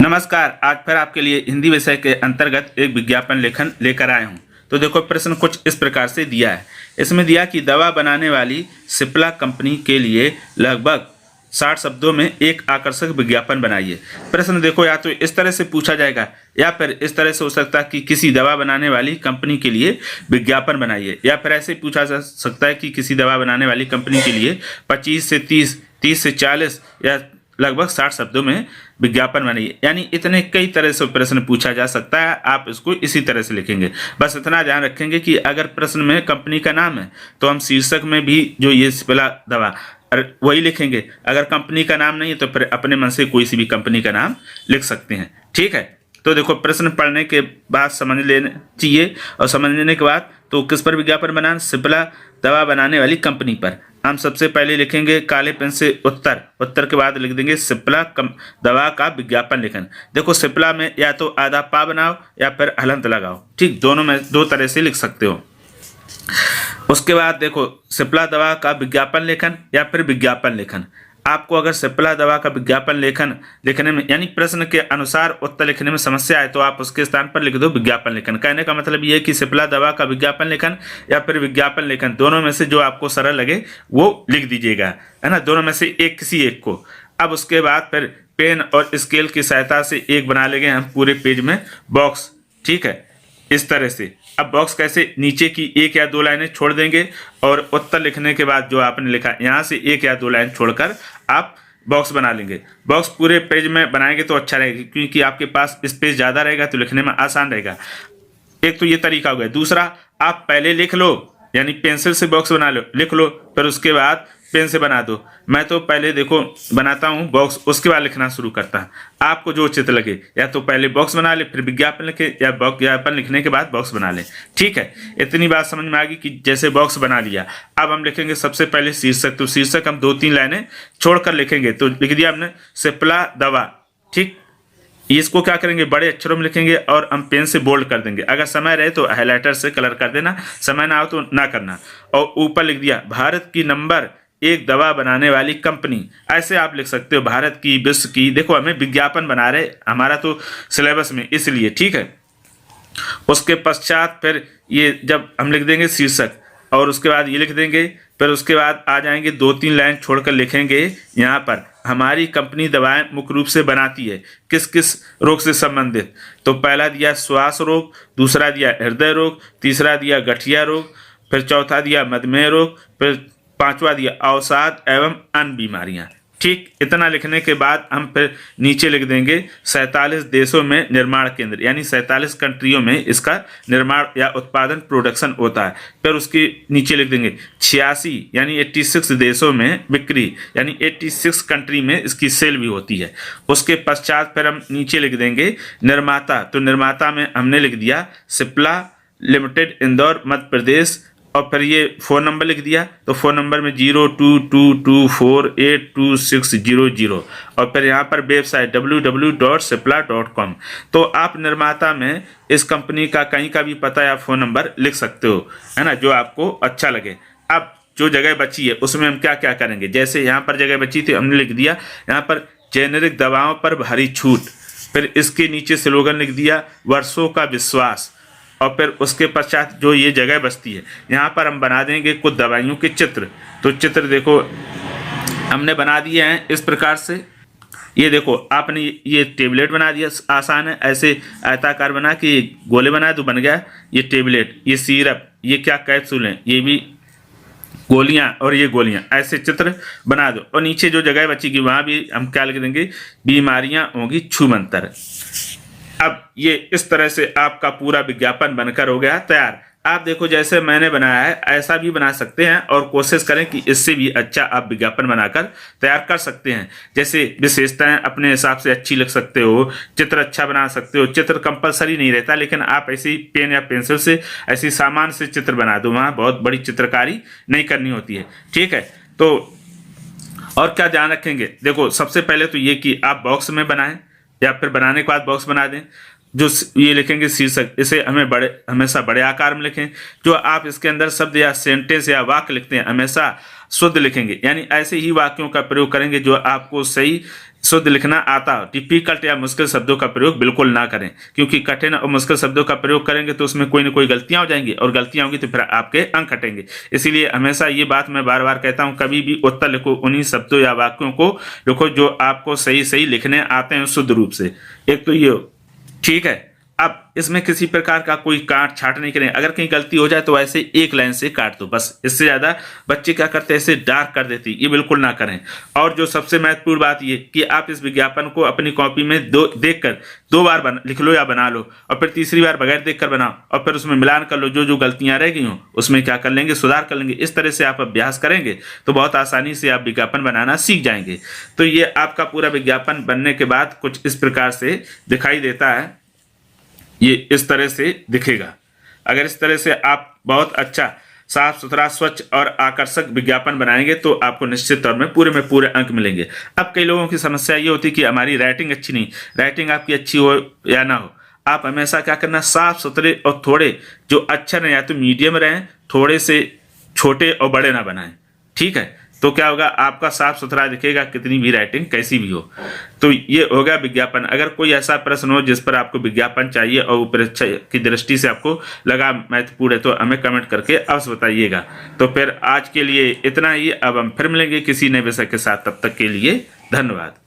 नमस्कार। आज फिर आपके लिए हिंदी विषय के अंतर्गत एक विज्ञापन लेखन लेकर आए हूँ। तो देखो, प्रश्न कुछ इस प्रकार से दिया है। इसमें दिया कि दवा बनाने वाली सिप्ला कंपनी के लिए लगभग 60 शब्दों में एक आकर्षक विज्ञापन बनाइए। प्रश्न देखो, या तो इस तरह से पूछा जाएगा या फिर इस तरह से हो सकता है कि किसी दवा बनाने वाली कंपनी के लिए विज्ञापन बनाइए, या फिर ऐसे पूछा जा सकता है कि किसी दवा बनाने वाली कंपनी के लिए 25 से 30 से 40 या लगभग 60 शब्दों में विज्ञापन बनाइए। यानी इतने कई तरह से प्रश्न पूछा जा सकता है। आप इसको इसी तरह से लिखेंगे। बस इतना ध्यान रखेंगे कि अगर प्रश्न में कंपनी का नाम है तो हम शीर्षक में भी जो ये सिप्ला दवा वही लिखेंगे। अगर कंपनी का नाम नहीं है तो फिर अपने मन से कोई सी भी कंपनी का नाम लिख सकते हैं। ठीक है। तो देखो, प्रश्न पढ़ने के बाद समझ लेना चाहिए, और समझ लेने के बाद तो किस पर विज्ञापन बनाना? सिप्ला दवा बनाने वाली कंपनी पर। हम सबसे पहले लिखेंगे काले पेन से उत्तर के बाद लिख देंगे सिप्ला दवा का विज्ञापन लेखन। देखो, सिप्ला में या तो आधा पा बनाओ या फिर हलंत लगाओ। ठीक, दोनों में दो तरह से लिख सकते हो। उसके बाद देखो, सिप्ला दवा का विज्ञापन लेखन या फिर विज्ञापन लेखन। आपको अगर सिप्ला दवा का विज्ञापन लेखन लिखने में यानी प्रश्न के अनुसार उत्तर लिखने में समस्या आए तो आप उसके स्थान पर लिख दो विज्ञापन लेखन। कहने का मतलब ये है कि सिप्ला दवा का विज्ञापन लेखन या फिर विज्ञापन लेखन, दोनों में से जो आपको सरल लगे वो लिख दीजिएगा, है ना। दोनों में से एक किसी एक को। अब उसके बाद फिर पेन और स्केल की सहायता से एक बना लेंगे हम पूरे पेज में बॉक्स। ठीक है, इस तरह से। अब बॉक्स कैसे? नीचे की एक या दो लाइनें छोड़ देंगे और उत्तर लिखने के बाद जो आपने लिखा यहाँ से एक या दो लाइन छोड़कर आप बॉक्स बना लेंगे। बॉक्स पूरे पेज में बनाएंगे तो अच्छा रहेगा, क्योंकि आपके पास स्पेस ज़्यादा रहेगा तो लिखने में आसान रहेगा। एक तो ये तरीका हो गया। दूसरा, आप पहले लिख लो, यानी पेंसिल से बॉक्स बना लो, लिख लो, फिर उसके बाद पेन से बना दो। मैं तो पहले देखो बनाता हूँ बॉक्स, उसके बाद लिखना शुरू करता हूँ। आपको जो उचित लगे, या तो पहले बॉक्स बना ले फिर विज्ञापन लिखे, या विज्ञापन लिखने के बाद बॉक्स बना ले। ठीक है, इतनी बात समझ में आ गई कि जैसे बॉक्स बना लिया। अब हम लिखेंगे सबसे पहले शीर्षक। तो शीर्षक हम 2-3 लाइनें छोड़कर लिखेंगे। तो लिख दिया हमने सिप्ला दवा। ठीक, इसको क्या करेंगे? बड़े अक्षरों में लिखेंगे और हम पेन से बोल्ड कर देंगे। अगर समय रहे तो हाईलाइटर से कलर कर देना, समय ना हो तो ना करना। और ऊपर लिख दिया भारत की नंबर 1 दवा बनाने वाली कंपनी। ऐसे आप लिख सकते हो, भारत की, विश्व की। देखो, हमें विज्ञापन बना रहे, हमारा तो सिलेबस में, इसलिए। ठीक है। उसके पश्चात फिर ये जब हम लिख देंगे शीर्षक, और उसके बाद ये लिख देंगे, फिर उसके बाद आ जाएंगे 2-3 लाइन छोड़कर लिखेंगे यहाँ पर हमारी कंपनी दवाएं मुख्य रूप से बनाती है किस किस रोग से संबंधित। तो पहला दिया श्वास रोग, दूसरा दिया हृदय रोग, तीसरा दिया गठिया रोग, फिर चौथा दिया मधुमेह रोग, फिर पांचवा दिया अवसाद एवं अन्य बीमारियां। ठीक, इतना लिखने के बाद हम फिर नीचे लिख देंगे 47 देशों में निर्माण केंद्र, यानी 47 कंट्रियों में इसका निर्माण या उत्पादन प्रोडक्शन होता है। फिर उसके नीचे लिख देंगे 86 यानी 86 देशों में बिक्री, यानी 86 कंट्री में इसकी सेल भी होती है। उसके पश्चात फिर हम नीचे लिख देंगे निर्माता। तो निर्माता में हमने लिख दिया सिप्ला लिमिटेड, इंदौर, मध्य प्रदेश। और फिर ये फ़ोन नंबर लिख दिया। तो फ़ोन नंबर में 0222482600, और फिर यहाँ पर वेबसाइट www.cipla.com। तो आप निर्माता में इस कंपनी का कहीं का भी पता या फ़ोन नंबर लिख सकते हो, है ना, जो आपको अच्छा लगे। अब जो जगह बची है उसमें हम क्या क्या करेंगे? जैसे यहाँ पर जगह बची थी, हमने लिख दिया यहाँ पर जेनेरिक दवाओं पर भारी छूट। फिर इसके नीचे स्लोगन लिख दिया वर्षों का विश्वास। और फिर उसके पश्चात जो ये जगह बचती है यहाँ पर हम बना देंगे कुछ दवाइयों के चित्र। तो चित्र देखो हमने बना दिए हैं इस प्रकार से। ये देखो, आपने ये टेबलेट बना दिया, आसान है। ऐसे आयताकार बना के गोले बनाए तो बन गया ये टेबलेट। ये सिरप, ये क्या कैप्सूल हैं, ये भी गोलियां, और ये गोलियां। ऐसे चित्र बना दो। और नीचे जो जगह बचेगी वहाँ भी हम क्या लिख देंगे? बीमारियां होंगी छूमंतर। अब ये इस तरह से आपका पूरा विज्ञापन बनकर हो गया तैयार। आप देखो, जैसे मैंने बनाया है ऐसा भी बना सकते हैं, और कोशिश करें कि इससे भी अच्छा आप विज्ञापन बनाकर तैयार कर सकते हैं। जैसे विशेषताएं अपने हिसाब से अच्छी लिख सकते हो, चित्र अच्छा बना सकते हो। चित्र कंपलसरी नहीं रहता, लेकिन आप ऐसी पेन या पेंसिल से ऐसी सामान्य से चित्र बना दो, वहाँ बहुत बड़ी चित्रकारी नहीं करनी होती है। ठीक है। तो और क्या ध्यान रखेंगे? देखो, सबसे पहले तो ये कि आप बॉक्स में बनाएं, या फिर बनाने के बाद बॉक्स बना दें। जो ये लिखेंगे शीर्षक, इसे हमेशा बड़े आकार में लिखें। जो आप इसके अंदर शब्द या सेंटेंस या वाक्य लिखते हैं हमेशा शुद्ध लिखेंगे, यानी ऐसे ही वाक्यों का प्रयोग करेंगे जो आपको सही शुद्ध लिखना आता हो, डिफिकल्ट या मुश्किल शब्दों का प्रयोग बिल्कुल ना करें, क्योंकि कठिन और मुश्किल शब्दों का प्रयोग करेंगे तो उसमें कोई ना कोई गलतियां हो जाएंगी, और गलतियां होंगी तो फिर आपके अंक हटेंगे। इसीलिए हमेशा ये बात मैं बार बार कहता हूं, कभी भी उत्तर लिखो उन्हीं शब्दों या वाक्यों को लिखो जो आपको सही सही लिखने आते हैं शुद्ध रूप से। एक तो ये हो, ठीक है। अब इसमें किसी प्रकार का कोई काट छाट नहीं करें, अगर कहीं गलती हो जाए तो ऐसे एक लाइन से काट दो बस, इससे ज़्यादा बच्चे क्या करते हैं ऐसे डार्क कर देते, ये बिल्कुल ना करें। और जो सबसे महत्वपूर्ण बात ये कि आप इस विज्ञापन को अपनी कॉपी में देखकर 2 बार लिख लो या बना लो, और फिर तीसरी बार बगैर देखकर बनाओ, और फिर उसमें मिलान कर लो, जो जो गलतियां रह गई हों उसमें क्या कर लेंगे, सुधार कर लेंगे। इस तरह से आप अभ्यास करेंगे तो बहुत आसानी से आप विज्ञापन बनाना सीख जाएंगे। तो ये आपका पूरा विज्ञापन बनने के बाद कुछ इस प्रकार से दिखाई देता है, ये इस तरह से दिखेगा। अगर इस तरह से आप बहुत अच्छा साफ सुथरा स्वच्छ और आकर्षक विज्ञापन बनाएंगे तो आपको निश्चित तौर में पूरे अंक मिलेंगे। अब कई लोगों की समस्या ये होती है कि हमारी राइटिंग अच्छी नहीं, राइटिंग आपकी अच्छी हो या ना हो, आप हमेशा क्या करना, साफ सुथरे और थोड़े जो अक्षर हैं या तो मीडियम रहें, थोड़े से छोटे और बड़े ना बनाएं, ठीक है। तो क्या होगा, आपका साफ सुथरा दिखेगा कितनी भी राइटिंग कैसी भी हो। तो ये होगा विज्ञापन। अगर कोई ऐसा प्रश्न हो जिस पर आपको विज्ञापन चाहिए और वो परीक्षा की दृष्टि से आपको लगा महत्वपूर्ण है तो हमें कमेंट करके अवश्य बताइएगा। तो फिर आज के लिए इतना ही, अब हम फिर मिलेंगे किसी नए विषय के साथ, तब तक के लिए धन्यवाद।